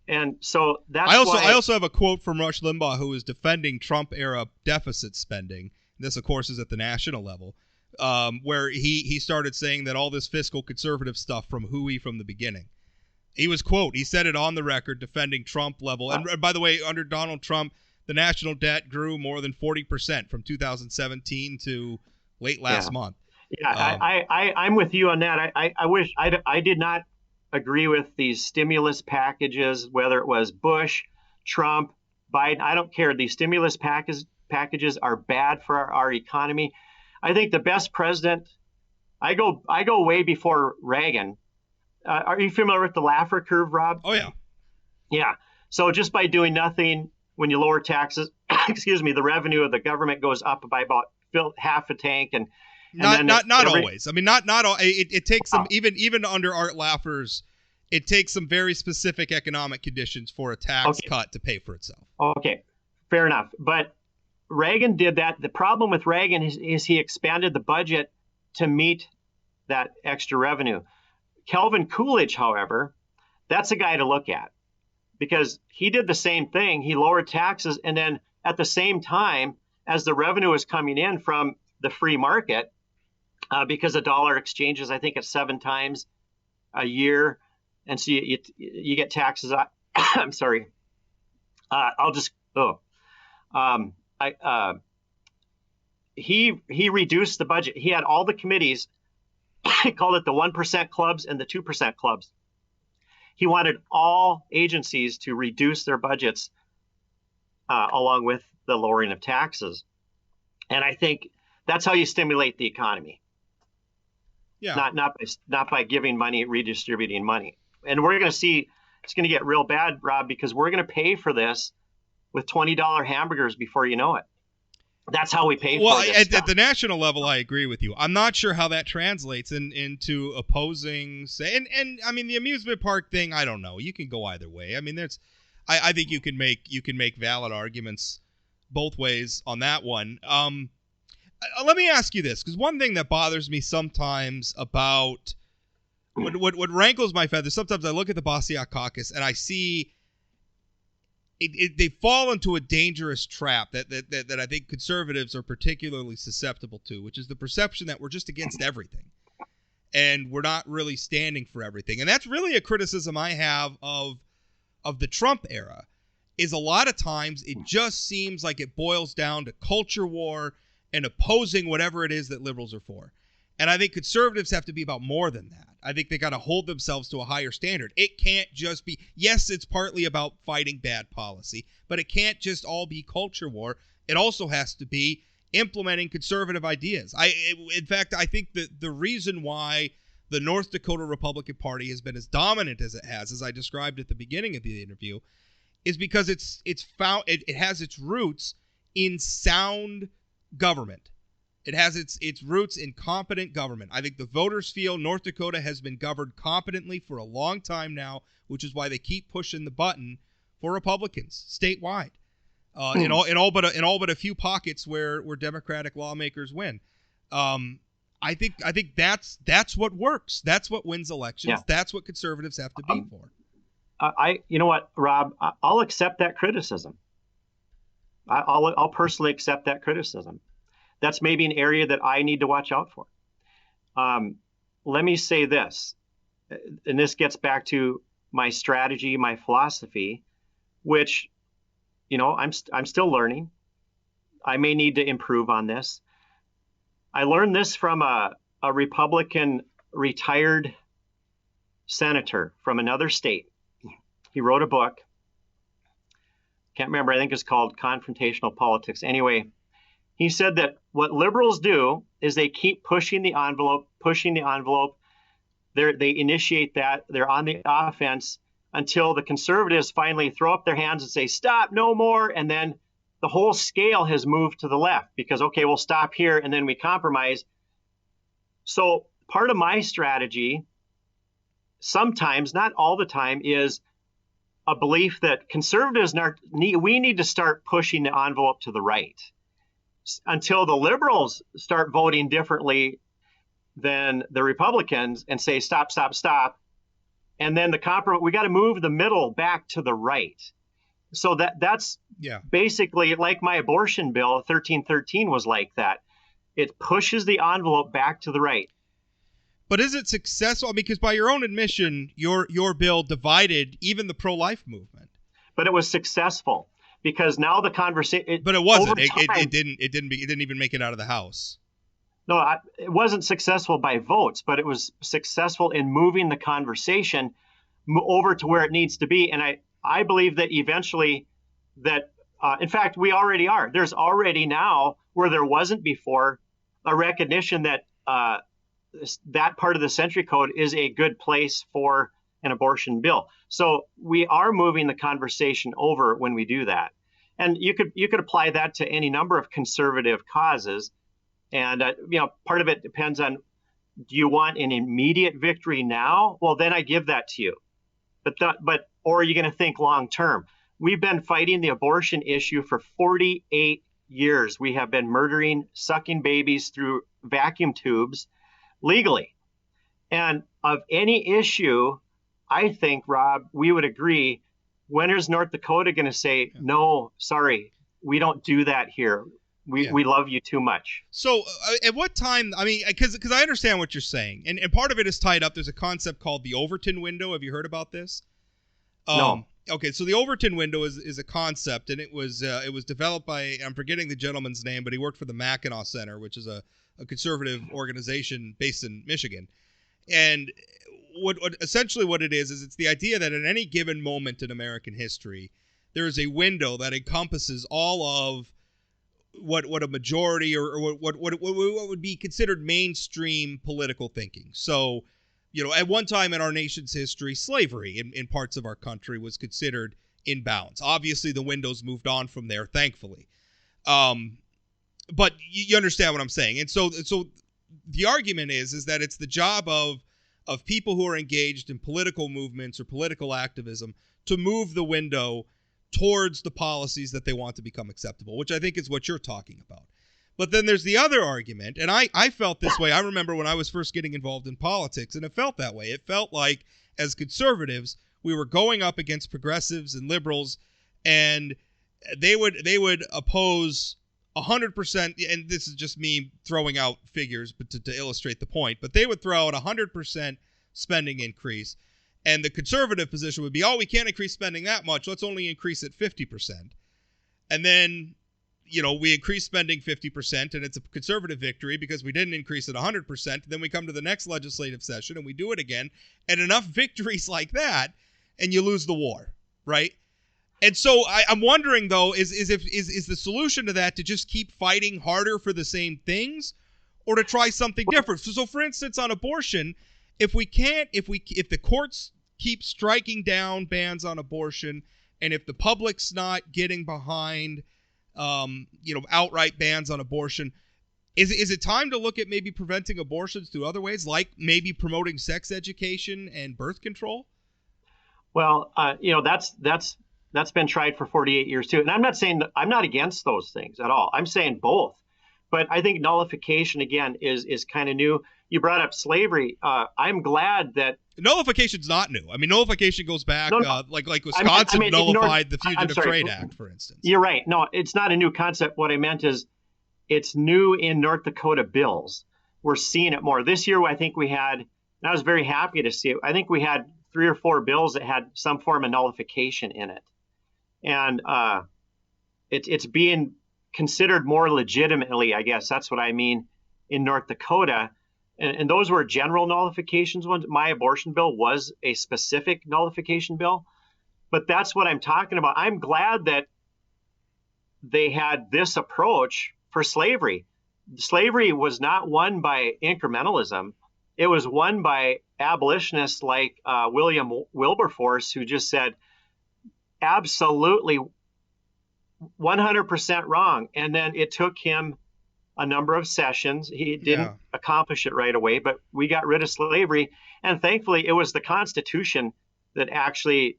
Speaker 2: And so that's
Speaker 1: I also have a quote from Rush Limbaugh, who is defending Trump-era deficit spending. This, of course, is at the national level. Where he started saying that all this fiscal conservative stuff from hooey from the beginning. He said it on the record defending Trump level. And by the way, under Donald Trump, the national debt grew more than 40% from 2017 to late last month.
Speaker 2: Yeah, I'm with you on that. I wish I did not agree with these stimulus packages, whether it was Bush, Trump, Biden. I don't care. These stimulus packages are bad for our economy. I think the best president, I go way before Reagan. Are you familiar with the Laffer curve, Rob?
Speaker 1: Oh, yeah.
Speaker 2: Yeah. So just by doing nothing, when you lower taxes, the revenue of the government goes up by about half a tank. And
Speaker 1: not always. Not all. It takes some, even under Art Laffer's, it takes some very specific economic conditions for a tax cut to pay for itself.
Speaker 2: Okay, fair enough. But Reagan did that. The problem with Reagan is he expanded the budget to meet that extra revenue. Calvin Coolidge, however, that's a guy to look at because he did the same thing. He lowered taxes, and then at the same time as the revenue was coming in from the free market because a dollar exchanges, I think, at 7 times a year, and so you get taxes. I'm sorry. He reduced the budget. He had all the committees. He called it the 1% clubs and the 2% clubs. He wanted all agencies to reduce their budgets along with the lowering of taxes. And I think that's how you stimulate the economy.
Speaker 1: Yeah.
Speaker 2: Not by giving money, redistributing money. And we're going to see it's going to get real bad, Rob, because we're going to pay for this with $20 hamburgers before you know it. That's how we pay for this.
Speaker 1: Well, at the national level, I agree with you. I'm not sure how that translates into opposing, say, and I mean the amusement park thing. I don't know. You can go either way. I mean, I think you can make valid arguments both ways on that one. Let me ask you this, because one thing that bothers me sometimes about what rankles my feathers. Sometimes I look at the Bastiat Caucus and I see. They fall into a dangerous trap that I think conservatives are particularly susceptible to, which is the perception that we're just against everything and we're not really standing for everything. And that's really a criticism I have of the Trump era, is a lot of times it just seems like it boils down to culture war and opposing whatever it is that liberals are for. And I think conservatives have to be about more than that. I think they got to hold themselves to a higher standard. It can't just be, yes, it's partly about fighting bad policy, but it can't just all be culture war. It also has to be implementing conservative ideas. In fact, I think that the reason why the North Dakota Republican Party has been as dominant as it has, as I described at the beginning of the interview, is because it has its roots in sound government. It has its roots in competent government. I think the voters feel North Dakota has been governed competently for a long time now, which is why they keep pushing the button for Republicans statewide, in all but a few pockets where Democratic lawmakers win. I think that's what works. That's what wins elections. Yeah. That's what conservatives have to be for.
Speaker 2: You know what, Rob? I'll accept that criticism. I'll personally accept that criticism. That's maybe an area that I need to watch out for. Let me say this, and this gets back to my strategy, my philosophy, which, I'm still learning. I may need to improve on this. I learned this from a Republican retired senator from another state. He wrote a book. Can't remember. I think it's called Confrontational Politics. Anyway, he said that what liberals do is they keep pushing the envelope. They initiate that. They're on the offense until the conservatives finally throw up their hands and say, stop, no more. And then the whole scale has moved to the left because, okay, we'll stop here and then we compromise. So part of my strategy, sometimes, not all the time, is a belief that conservatives we need to start pushing the envelope to the right until the liberals start voting differently than the Republicans and say, stop. And then we got to move the middle back to the right. So that's basically like my abortion bill, 1313 was like that. It pushes the envelope back to the right.
Speaker 1: But is it successful? Because by your own admission, your bill divided even the pro-life movement.
Speaker 2: But it was successful. Because now the conversation,
Speaker 1: but it wasn't. It didn't even make it out of the House.
Speaker 2: No, it wasn't successful by votes, but it was successful in moving the conversation over to where it needs to be. And I believe that eventually, in fact, we already are. There's already now, where there wasn't before, a recognition that that part of the Century Code is a good place for an abortion bill. So we are moving the conversation over when we do that. And you could apply that to any number of conservative causes. And, part of it depends on, do you want an immediate victory now? Well, then I give that to you. Or are you going to think long term? We've been fighting the abortion issue for 48 years. We have been sucking babies through vacuum tubes legally. And of any issue, I think, Rob, we would agree, when is North Dakota going to say, no, sorry, we don't do that here? We love you too much.
Speaker 1: So at what time, I mean, because I understand what you're saying, and part of it is tied up. There's a concept called the Overton window. Have you heard about this?
Speaker 2: No.
Speaker 1: Okay, so the Overton window is a concept, and it was developed by, I'm forgetting the gentleman's name, but he worked for the Mackinac Center, which is a conservative organization based in Michigan. And what essentially what it is it's the idea that at any given moment in American history, there is a window that encompasses all of what a majority or what would be considered mainstream political thinking. So, at one time in our nation's history, slavery in parts of our country was considered in bounds. Obviously, the window's moved on from there, thankfully. But you understand what I'm saying. And so the argument is that it's the job of people who are engaged in political movements or political activism to move the window towards the policies that they want to become acceptable, which I think is what you're talking about. But then there's the other argument, and I felt this way. I remember when I was first getting involved in politics, and it felt that way. It felt like, as conservatives, we were going up against progressives and liberals, and they would oppose 100%, and this is just me throwing out figures but to illustrate the point, but they would throw out 100% spending increase, and the conservative position would be, we can't increase spending that much. Let's only increase it 50%. And then, we increase spending 50%, and it's a conservative victory because we didn't increase it 100%. Then we come to the next legislative session, and we do it again. And enough victories like that, and you lose the war, right? And so I'm wondering, though, is the solution to that to just keep fighting harder for the same things, or to try something different? So for instance, on abortion, if the courts keep striking down bans on abortion, and if the public's not getting behind, outright bans on abortion, is it time to look at maybe preventing abortions through other ways, like maybe promoting sex education and birth control?
Speaker 2: Well, that's been tried for 48 years too. And I'm not saying that I'm not against those things at all. I'm saying both. But I think nullification, again, is kind of new. You brought up slavery. I'm glad that
Speaker 1: nullification's not new. I mean, nullification goes back, like Wisconsin nullified the Fugitive Trade Act, for instance.
Speaker 2: You're right. No, it's not a new concept. What I meant is it's new in North Dakota bills. We're seeing it more. This year, I think we had, and I was very happy to see it, I think we had 3 or 4 bills that had some form of nullification in it. And it's being considered more legitimately, I guess. That's what I mean, in North Dakota. And those were general nullifications ones. My abortion bill was a specific nullification bill. But that's what I'm talking about. I'm glad that they had this approach for slavery. Slavery was not won by incrementalism. It was won by abolitionists like William Wilberforce, who just said, absolutely 100% wrong. And then it took him a number of sessions. He didn't accomplish it right away, but we got rid of slavery. And thankfully, it was the Constitution that actually,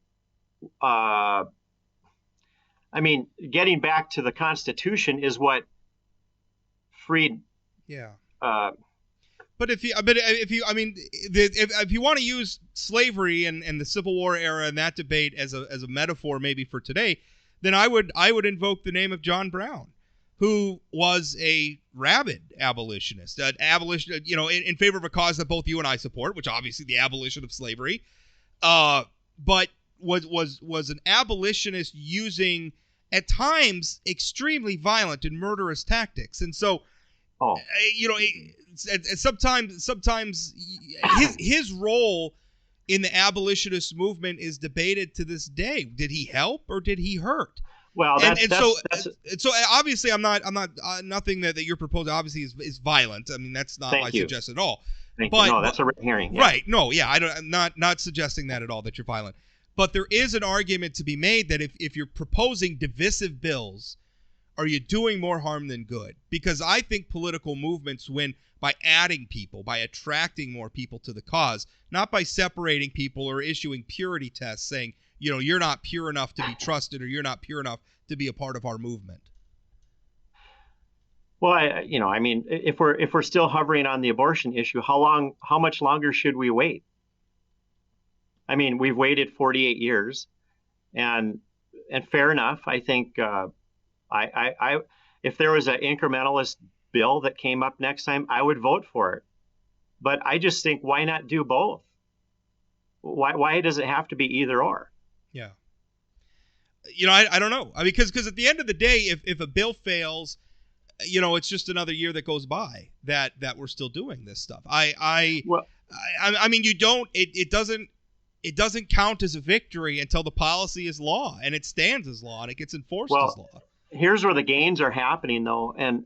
Speaker 2: getting back to the Constitution is what freed.
Speaker 1: Yeah. But if you want to use slavery and the Civil War era and that debate as a metaphor maybe for today, then I would invoke the name of John Brown, who was a rabid abolitionist, in favor of a cause that both you and I support, which obviously the abolition of slavery, but was an abolitionist using at times extremely violent and murderous tactics, and so. Sometimes his role in the abolitionist movement is debated to this day. Did he help or did he hurt?
Speaker 2: Well,
Speaker 1: so obviously I'm not nothing that you're proposing obviously is violent. I mean, that's not my suggestion at all.
Speaker 2: No, that's a red herring.
Speaker 1: Yeah. Right? No, yeah, I'm not suggesting that at all, that you're violent. But there is an argument to be made that if you're proposing divisive bills, are you doing more harm than good? Because I think political movements win by adding people, by attracting more people to the cause, not by separating people or issuing purity tests saying, you're not pure enough to be trusted or you're not pure enough to be a part of our movement.
Speaker 2: Well, if we're still hovering on the abortion issue, how much longer should we wait? I mean, we've waited 48 years, and fair enough. I think if there was an incrementalist bill that came up next time, I would vote for it. But I just think, why not do both? Why does it have to be either or?
Speaker 1: Yeah. I don't know. I mean, because at the end of the day, if a bill fails, it's just another year that goes by that we're still doing this stuff. I mean, it doesn't count as a victory until the policy is law and it stands as law and it gets enforced as law.
Speaker 2: Here's where the gains are happening, though, and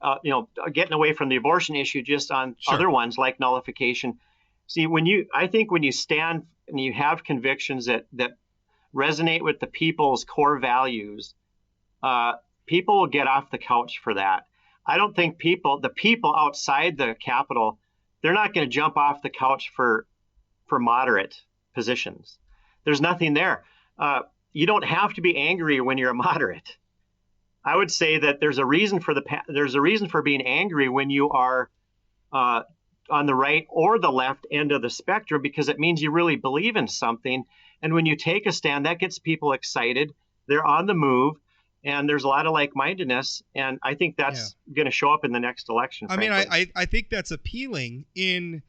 Speaker 2: getting away from the abortion issue, just on other ones like nullification. See, I think when you stand and you have convictions that resonate with the people's core values, people will get off the couch for that. I don't think the people outside the Capitol, they're not going to jump off the couch for moderate positions. There's nothing there. You don't have to be angry when you're a moderate. I would say that there's a reason for being angry when you are on the right or the left end of the spectrum, because it means you really believe in something. And when you take a stand, that gets people excited. They're on the move, and there's a lot of like-mindedness. And I think that's going to show up in the next election.
Speaker 1: I mean, I think that's appealing in.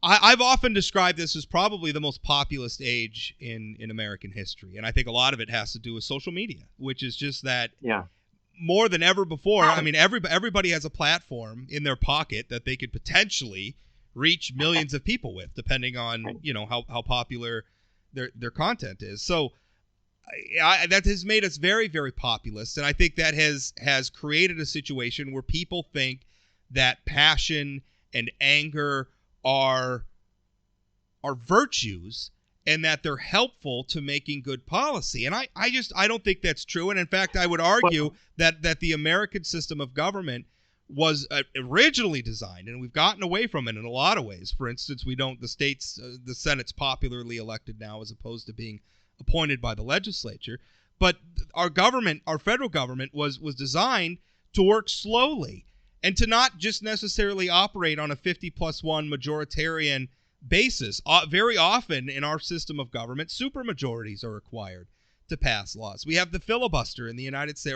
Speaker 1: I've often described this as probably the most populist age in American history. And I think a lot of it has to do with social media, which is just that more than ever before. I mean, everybody has a platform in their pocket that they could potentially reach millions of people with, depending on, how popular their content is. So that has made us very, very populist. And I think that has created a situation where people think that passion and anger are virtues and that they're helpful to making good policy. And I don't think that's true. And in fact, I would argue that the American system of government was originally designed, and we've gotten away from it in a lot of ways. For instance, the Senate's popularly elected now as opposed to being appointed by the legislature. But our federal government was designed to work slowly and to not just necessarily operate on a 50+1 majoritarian basis. Very often in our system of government, supermajorities are required to pass laws. We have the filibuster in the United States.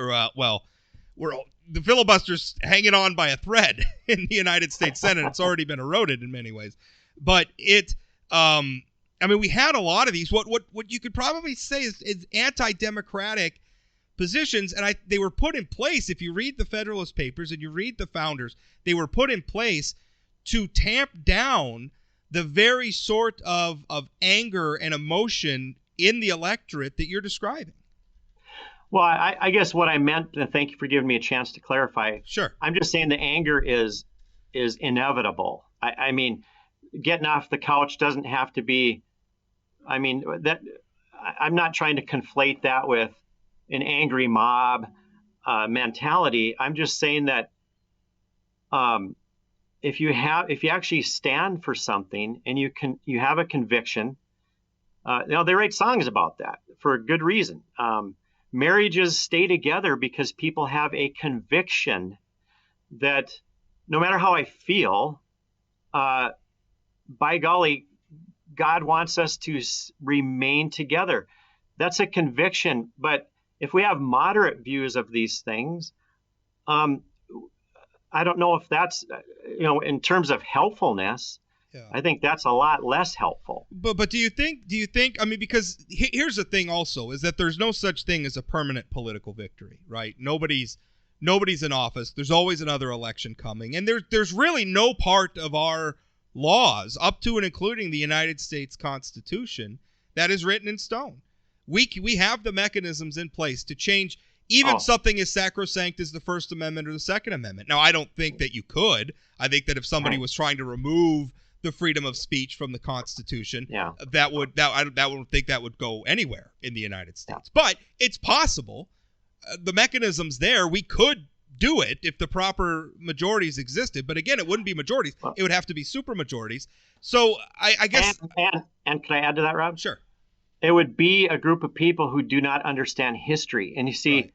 Speaker 1: The filibuster's hanging on by a thread in the United States Senate. It's already been eroded in many ways. But we had a lot of these. What you could probably say is anti-democratic positions, and they were put in place. If you read the Federalist Papers and you read the Founders, they were put in place to tamp down the very sort of anger and emotion in the electorate that you're describing.
Speaker 2: Well, I guess what I meant, and thank you for giving me a chance to clarify.
Speaker 1: Sure.
Speaker 2: I'm just saying the anger is inevitable. I mean, getting off the couch doesn't have to be. I mean, that I'm not trying to conflate that with an angry mob mentality. I'm just saying that if you actually stand for something and you have a conviction, they write songs about that for a good reason. Marriages stay together because people have a conviction that no matter how I feel, by golly, God wants us to remain together. That's a conviction. But if we have moderate views of these things, I don't know if that's, in terms of helpfulness, I think that's a lot less helpful.
Speaker 1: But do you think, I mean, because here's the thing also, is that there's no such thing as a permanent political victory, right? Nobody's in office. There's always another election coming. And there's really no part of our laws, up to and including the United States Constitution, that is written in stone. We have the mechanisms in place to change even something as sacrosanct as the First Amendment or the Second Amendment. Now, I don't think that you could. I think that if somebody was trying to remove the freedom of speech from the Constitution, I don't think that would go anywhere in the United States. But it's possible. The mechanism's there. We could do it if the proper majorities existed. But again, it wouldn't be majorities. It would have to be supermajorities. So I guess.
Speaker 2: And can I add to that, Rob?
Speaker 1: Sure.
Speaker 2: It would be a group of people who do not understand history. And you see,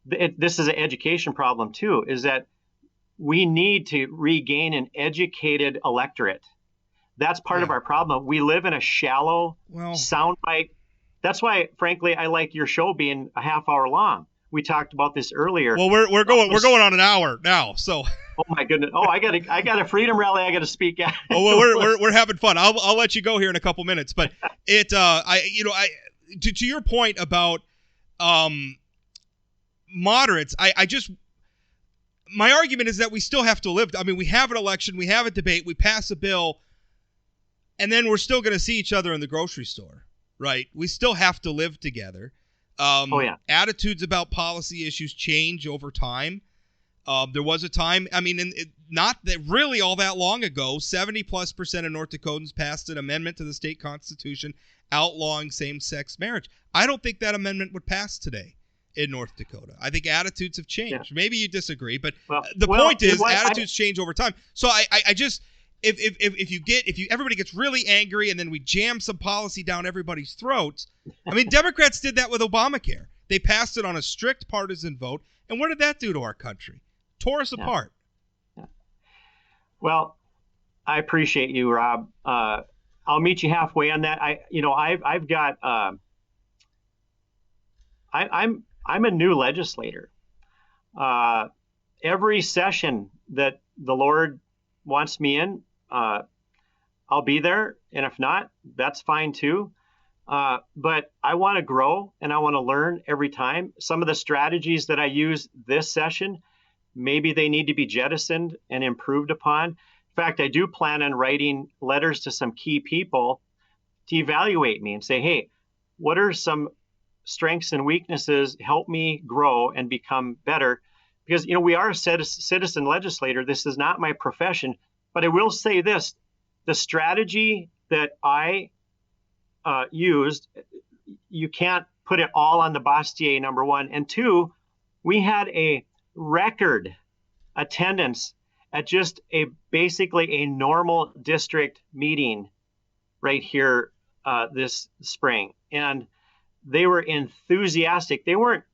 Speaker 2: this is an education problem too, is that we need to regain an educated electorate. That's part of our problem. We live in a shallow soundbite. That's why, frankly, I like your show being a half hour long. we talked about this earlier.
Speaker 1: Well, we're going on an hour now, so.
Speaker 2: Oh my goodness! Oh, I got a freedom rally I got to speak at.
Speaker 1: Oh, well, we're having fun. I'll let you go here in a couple minutes, but to your point about moderates, my argument is that we still have to live. I mean, we have an election, we have a debate, we pass a bill, and then we're still going to see each other in the grocery store, right? We still have to live together. Attitudes about policy issues change over time. There was a time, I mean, not that really all that long ago, 70+% of North Dakotans passed an amendment to the state constitution outlawing same-sex marriage. I don't think that amendment would pass today in North Dakota. I think attitudes have changed. Yeah. Maybe you disagree, but the point is attitudes change over time. So I just, if everybody gets really angry and then we jam some policy down everybody's throats. I mean, Democrats did that with Obamacare. They passed it on a strict partisan vote. And what did that do to our country? Tore us apart.
Speaker 2: Yeah. Well, I appreciate you, Rob. I'll meet you halfway on that. I'm a new legislator. Every session that the Lord wants me in, I'll be there. And if not, that's fine too. But I want to grow and I want to learn every time. Some of the strategies that I use this session, maybe they need to be jettisoned and improved upon. In fact, I do plan on writing letters to some key people to evaluate me and say, hey, what are some strengths and weaknesses? Help me grow and become better. Because, we are a citizen legislator. This is not my profession. But I will say this, the strategy that I used, you can't put it all on the Bastiat, number one. And two, we had a record attendance at just basically a normal district meeting right here this spring. And they were enthusiastic. They weren't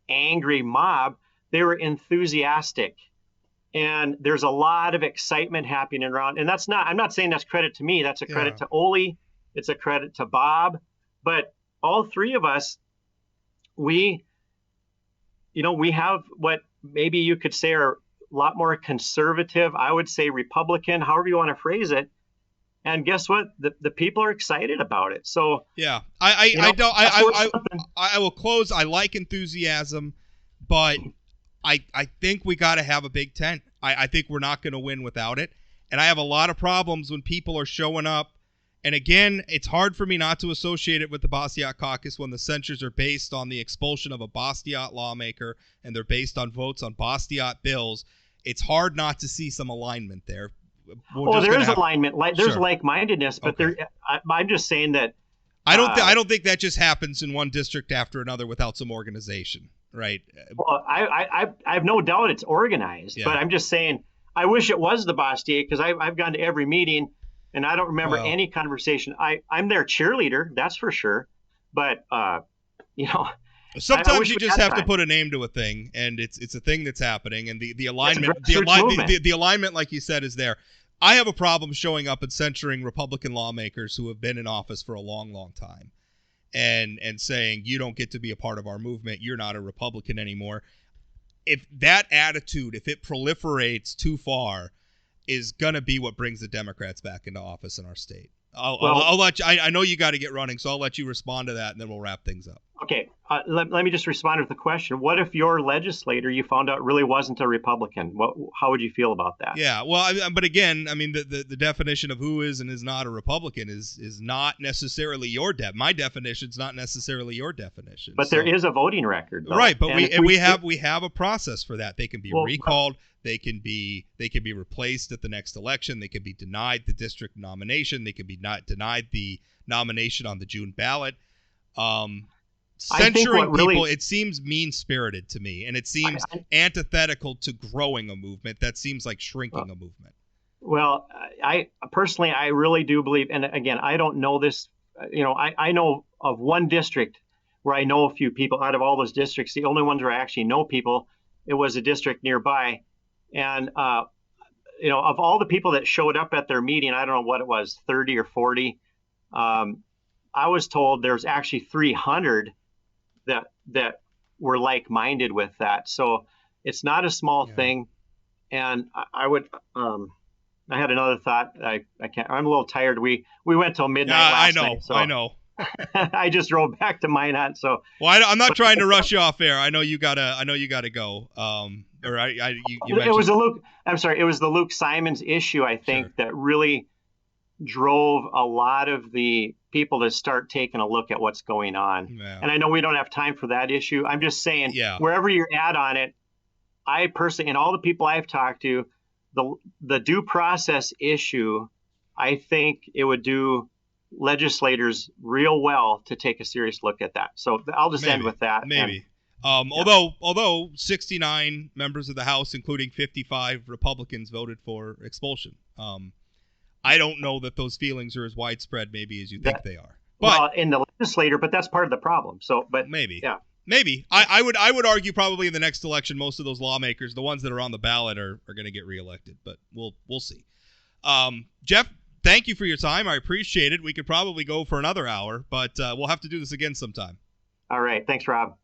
Speaker 2: angry mob. They were enthusiastic. And there's a lot of excitement happening around. And I'm not saying that's credit to me. That's a credit to Ole. It's a credit to Bob. But all three of us, we have what maybe you could say are a lot more conservative. I would say Republican, however you want to phrase it. And guess what? The people are excited about it. So
Speaker 1: yeah, I will close. I like enthusiasm, but I think we got to have a Big Ten. I think we're not going to win without it. And I have a lot of problems when people are showing up. And again, it's hard for me not to associate it with the Bastiat Caucus when the censures are based on the expulsion of a Bastiat lawmaker and they're based on votes on Bastiat bills. It's hard not to see some alignment there.
Speaker 2: There is alignment. There's like-mindedness, but I'm just saying that
Speaker 1: I don't think that just happens in one district after another without some organization, right?
Speaker 2: Well, I have no doubt it's organized, but I'm just saying I wish it was the Bastiat because I've gone to every meeting and I don't remember any conversation. I'm their cheerleader, that's for sure, but
Speaker 1: sometimes you just have to put a name to a thing, and it's a thing that's happening, and the alignment, the alignment, like you said, is there. I have a problem showing up and censuring Republican lawmakers who have been in office for a long, long time, and saying you don't get to be a part of our movement. You're not a Republican anymore. If that attitude, if it proliferates too far, is gonna be what brings the Democrats back into office in our state. I'll let you. I know you got to get running, so I'll let you respond to that, and then we'll wrap things up.
Speaker 2: Okay, let me just respond with the question. What if your legislator you found out really wasn't a Republican? How would you feel about that?
Speaker 1: Yeah, well, but again, I mean, the definition of who is and is not a Republican is not necessarily your my definition is not necessarily your definition.
Speaker 2: But there is a voting record, though.
Speaker 1: Right? But we have a process for that. They can be recalled. They can be replaced at the next election. They can be denied the district nomination. They can be denied the nomination on the June ballot. Censoring people, it seems mean-spirited to me, and it seems antithetical to growing a movement. That seems like shrinking a movement.
Speaker 2: Well, I personally, I really do believe, and again, I don't know this. I know of one district where I know a few people. Out of all those districts, the only ones where I actually know people, it was a district nearby. And, of all the people that showed up at their meeting, I don't know what it was, 30 or 40. I was told there's actually 300 that were like-minded with that. So it's not a small thing. And I would, I had another thought. I can't, I'm a little tired. We went till midnight last night. So
Speaker 1: I know.
Speaker 2: I just drove back to Minot. So,
Speaker 1: well, I'm not trying to rush you off air. I know you gotta go.
Speaker 2: It was the Luke Simons issue, I think, that really drove a lot of the people to start taking a look at what's going on.
Speaker 1: Yeah.
Speaker 2: And I know we don't have time for that issue. I'm just saying, wherever you're at on it, I personally, and all the people I've talked to, the due process issue, I think it would do legislators real well to take a serious look at that. So I'll just end with that.
Speaker 1: Maybe. Although 69 members of the House, including 55 Republicans, voted for expulsion. I don't know that those feelings are as widespread maybe as you think they are. But,
Speaker 2: well, in the legislature, but that's part of the problem. So, but
Speaker 1: maybe.
Speaker 2: Yeah.
Speaker 1: Maybe. I would argue probably in the next election, most of those lawmakers, the ones that are on the ballot, are going to get reelected. But we'll see. Jeff, thank you for your time. I appreciate it. We could probably go for another hour, but we'll have to do this again sometime.
Speaker 2: All right. Thanks, Rob.